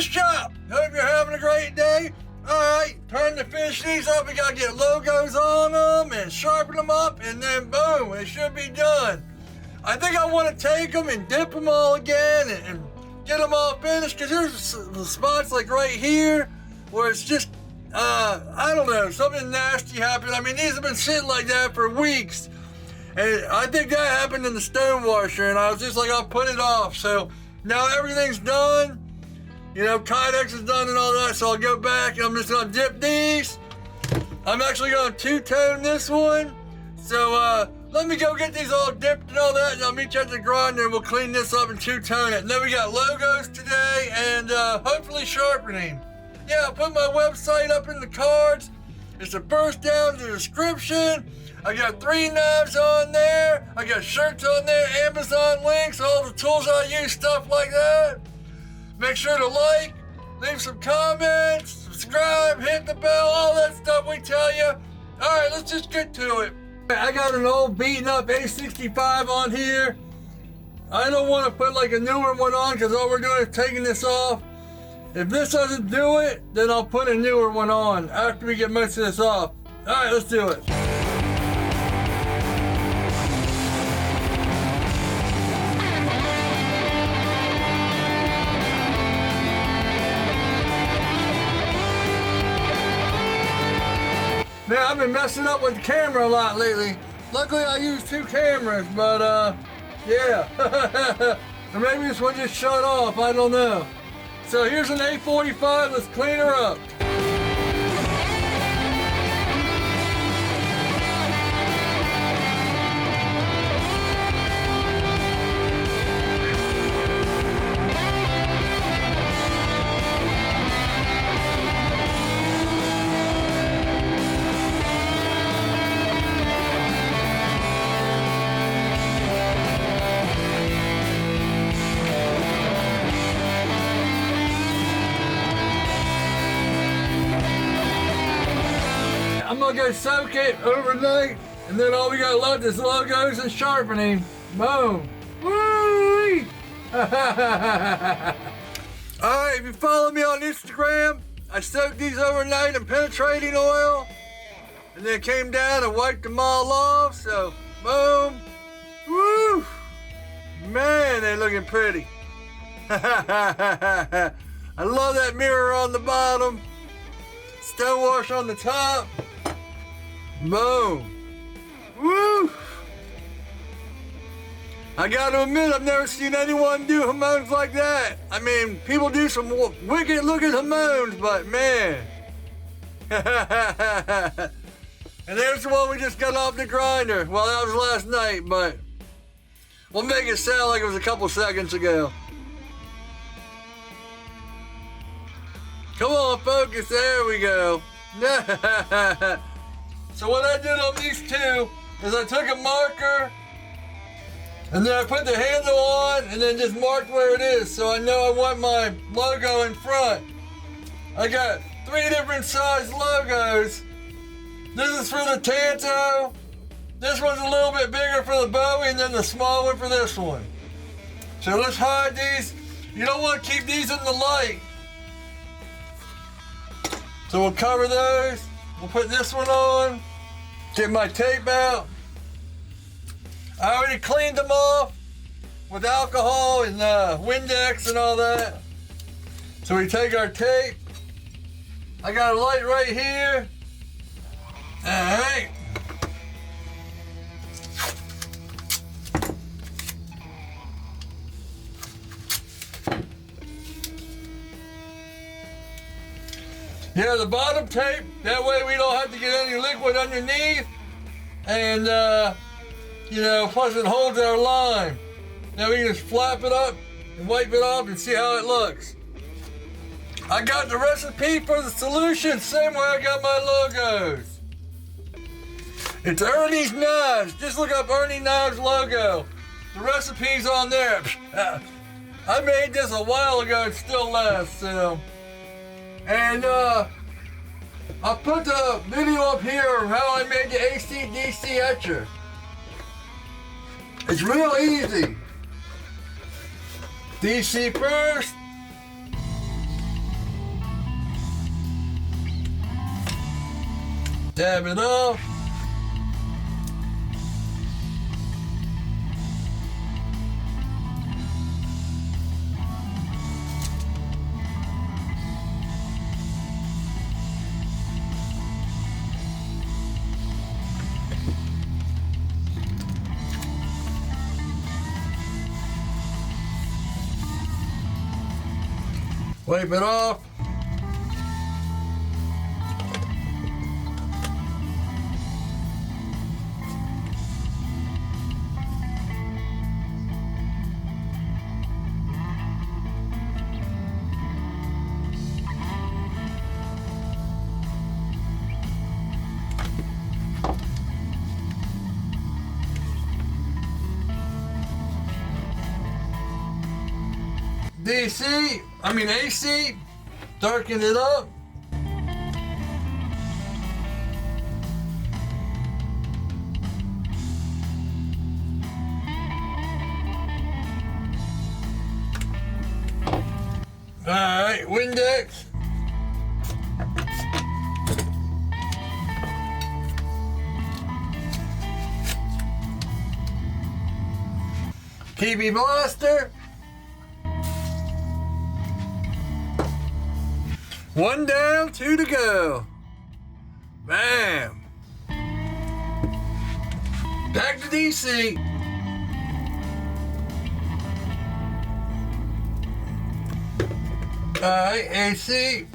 shop. Hope you're having a great day. Alright, time to finish these up. We gotta get logos on them and sharpen them up, and then boom, it should be done. I think I want to take them and dip them all again and get them all finished, because there's the spots like right here where it's just, I don't know, something nasty happened. I mean, these have been sitting like that for weeks. And I think that happened in the stone washer, and I was just like, I'll put it off. So now everything's done. You know, Kydex is done and all that, so I'll go back and I'm just gonna dip these. I'm actually gonna two-tone this one. So let me go get these all dipped and all that, and I'll meet you at the grinder and we'll clean this up and two-tone it. And then we got logos today and hopefully sharpening. Yeah, I'll put my website up in the cards. It's the first down in the description. I got 3 knives on there. I got shirts on there, Amazon links, all the tools I use, stuff like that. Make sure to like, leave some comments, subscribe, hit the bell, all that stuff we tell you. All right, let's just get to it. I got an old beaten up A65 on here. I don't want to put like a newer one on because all we're doing is taking this off. If this doesn't do it, then I'll put a newer one on after we get most of this off. All right, let's do it. Man, I've been messing up with the camera a lot lately. Luckily, I use 2 cameras, but yeah. Or maybe this one just shut off, I don't know. So here's an A45, let's clean her up. I'm gonna go soak it overnight, and then all we got left is logos and sharpening. Boom. Woo! Alright, if you follow me on Instagram, I soaked these overnight in penetrating oil, and then came down and wiped them all off, so boom. Woo! Man, they're looking pretty. I love that mirror on the bottom, stone wash on the top. Boom. Woo! I gotta admit, I've never seen anyone do Hamones like that. I mean, people do some wicked looking Hamones, but man. And there's the one we just got off the grinder. Well, that was last night, but we'll make it sound like it was a couple seconds ago. Come on, focus, there we go. So what I did on these 2 is I took a marker and then I put the handle on and then just marked where it is, so I know I want my logo in front. I got 3 different size logos. This is for the Tanto. This one's a little bit bigger for the Bowie, and then the small one for this one. So let's hide these. You don't want to keep these in the light. So we'll cover those. We'll put this one on, get my tape out. I already cleaned them off with alcohol and Windex and all that. So we take our tape. I got a light right here. All right. Yeah, the bottom tape, that way we don't have to get any liquid underneath. And, you know, plus it holds our lime. Now we can just flap it up and wipe it off and see how it looks. I got the recipe for the solution, same way I got my logos. It's Ernie's Knives. Just look up Ernie Knives logo. The recipe's on there. I made this a while ago, it still lasts, so. And I'll put the video up here of how I made the AC/DC etcher. It's real easy. DC first, Dab it off. Wipe it off. AC, darken it up. Alright, Windex. PB Blaster. One down, two to go. Bam. Back to DC. Alright, AC.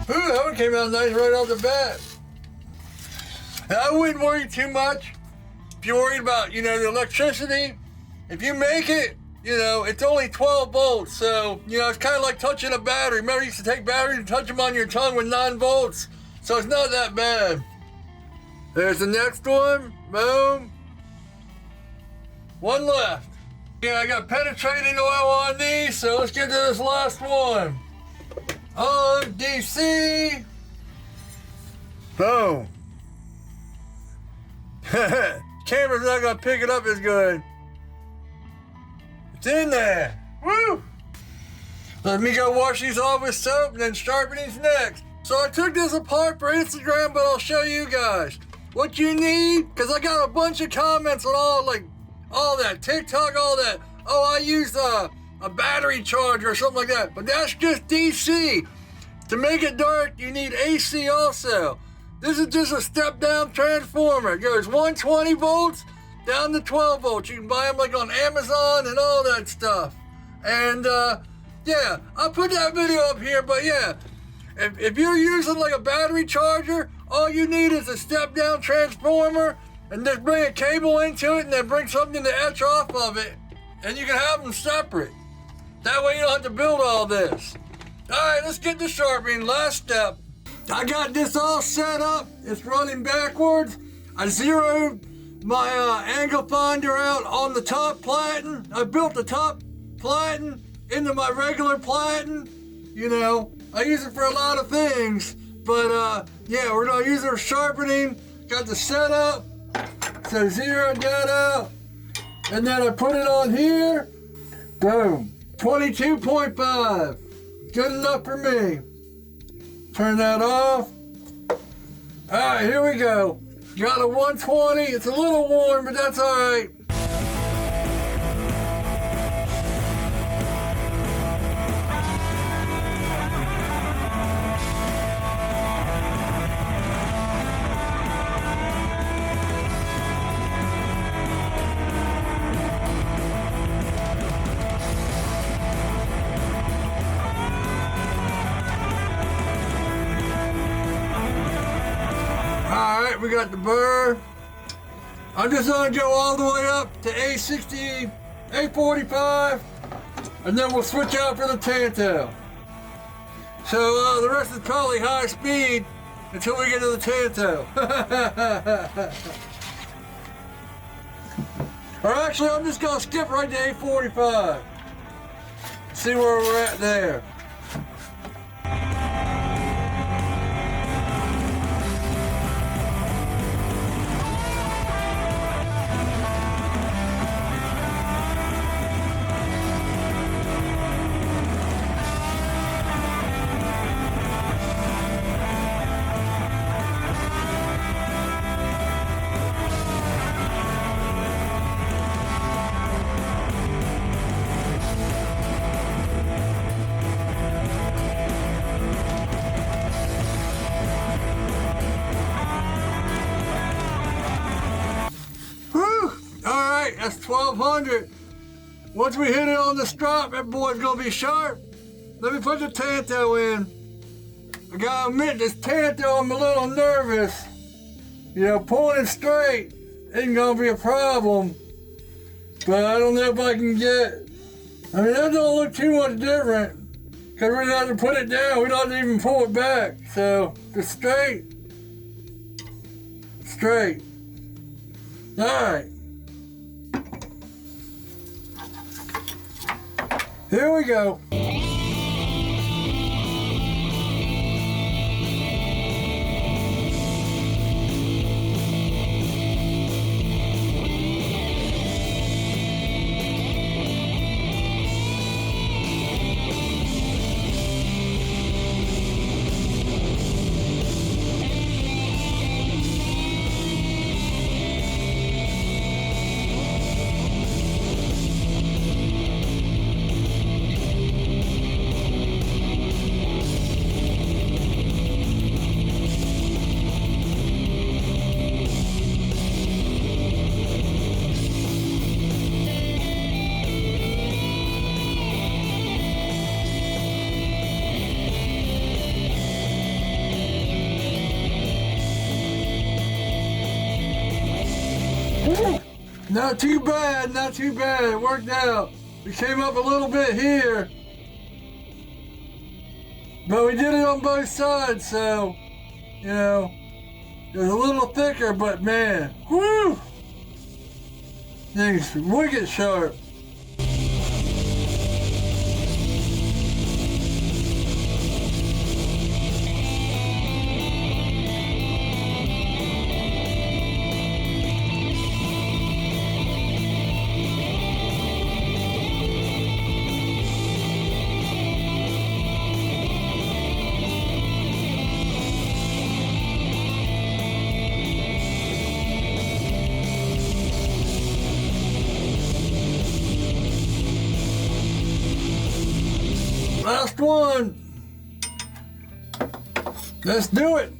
Ooh, that one came out nice right off the bat. I wouldn't worry too much if you're worried about, the electricity. If you make it, it's only 12 volts, so, it's kind of like touching a battery. Remember, you used to take batteries and touch them on your tongue with 9 volts, so it's not that bad. There's the next one. Boom. One left. Yeah, I got penetrating oil on these, so let's get to this last one. On DC. Boom. Camera's not gonna pick it up as good. It's in there. Woo! Let me go wash these off with soap and then sharpening's next. So I took this apart for Instagram, but I'll show you guys what you need, because I got a bunch of comments on all that, TikTok, all that. Oh, I used a battery charger or something like that, but that's just DC. To make it dark, you need AC also. This is just a step-down transformer. It goes 120 volts down to 12 volts. You can buy them on Amazon and all that stuff. And yeah, I'll put that video up here, but yeah, if you're using a battery charger, all you need is a step-down transformer, and just bring a cable into it and then bring something to etch off of it, and you can have them separate. That way you don't have to build all this. Alright, let's get to sharpening. Last step. I got this all set up. It's running backwards. I zeroed my angle finder out on the top platen. I built the top platen into my regular platen. I use it for a lot of things, but yeah, we're gonna use it for sharpening. Got the setup. So zeroed that out, and then I put it on here. Boom. 22.5. Good enough for me. Turn that off. Alright, here we go. Got a 120. It's a little warm, but that's alright. Alright, we got the burr. I'm just gonna go all the way up to A60, A45, and then we'll switch out for the Tanto. So the rest is probably high speed until we get to the Tanto. Or actually, I'm just gonna skip right to A45. See where we're at there. 1200. Once we hit it on the strop, that boy's gonna be sharp. Let me put the tanto in. I gotta admit, this tanto, I'm a little nervous. You know, pulling it straight ain't gonna be a problem. But I don't know if I can get, I mean, that don't look too much different. Cause we don't have to put it down, we don't even pull it back. So, just straight. Straight. All right. Here we go. Not too bad, not too bad. It worked out. We came up a little bit here, but we did it on both sides, so, you know, it was a little thicker, but man, whoo! Things wicked sharp. Last one. Let's do it.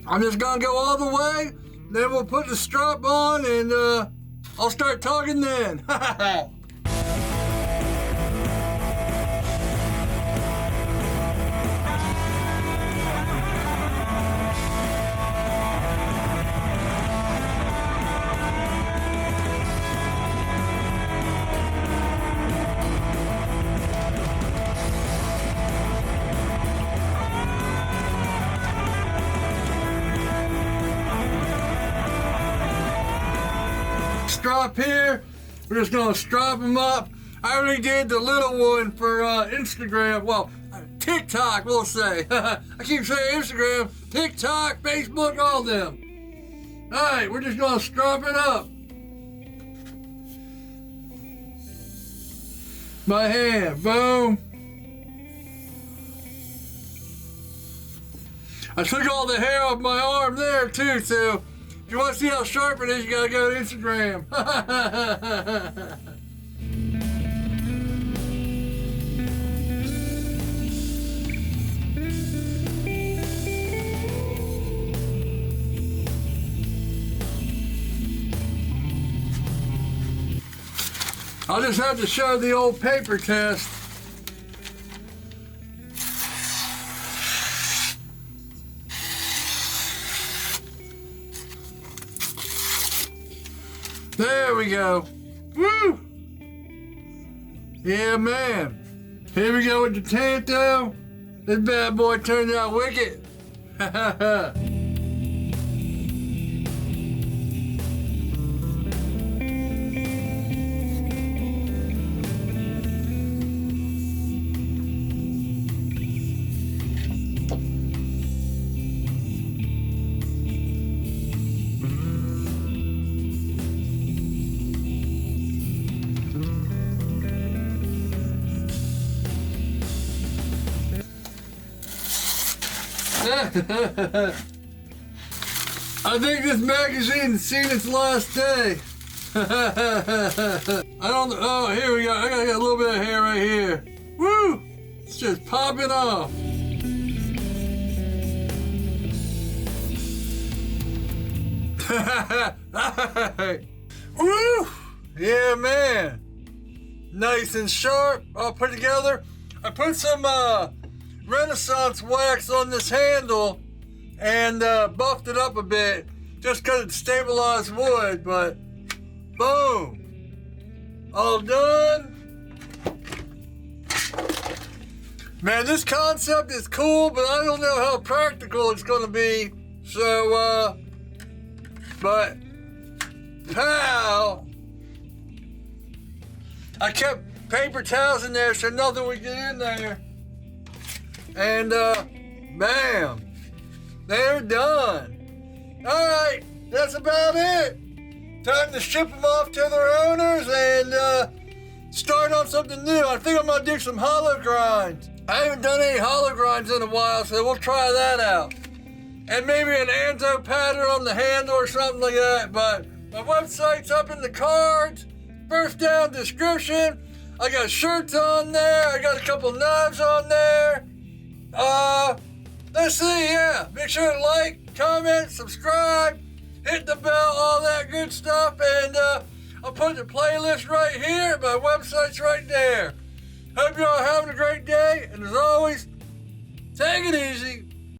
I'm just gonna go all the way, then we'll put the strap on and I'll start talking then. Strap here, we're just gonna strap them up. I already did the little one for Instagram, well, TikTok, we'll say. I keep saying Instagram, TikTok, Facebook, all them. All right, we're just gonna strap it up. My hand, boom. I took all the hair off my arm there too, so if you want to see how sharp it is, you gotta go to Instagram. I'll just have to show the old paper test. There we go. Woo! Yeah, man. Here we go with the Tanto. This bad boy turned out wicked. I think this magazine's seen its last day. I don't, oh, here we go. I got a little bit of hair right here. Woo! It's just popping off. Woo! Yeah, man. Nice and sharp, all put together. I put some Renaissance wax on this handle and buffed it up a bit just because it stabilized wood, but boom. All done. Man, this concept is cool, but I don't know how practical it's going to be. So, but how? I kept paper towels in there so nothing would get in there. And, bam. They're done. All right, that's about it. Time to ship them off to their owners and start on something new. I think I'm going to do some hollow grinds. I haven't done any hollow grinds in a while, so we'll try that out. And maybe an Anzo pattern on the handle or something like that. But my website's up in the cards. First down description. I got shirts on there. I got a couple knives on there. Let's see, yeah. Make sure to like, comment, subscribe, hit the bell, all that good stuff. And I'll put the playlist right here. My website's right there. Hope you're all having a great day. And as always, take it easy.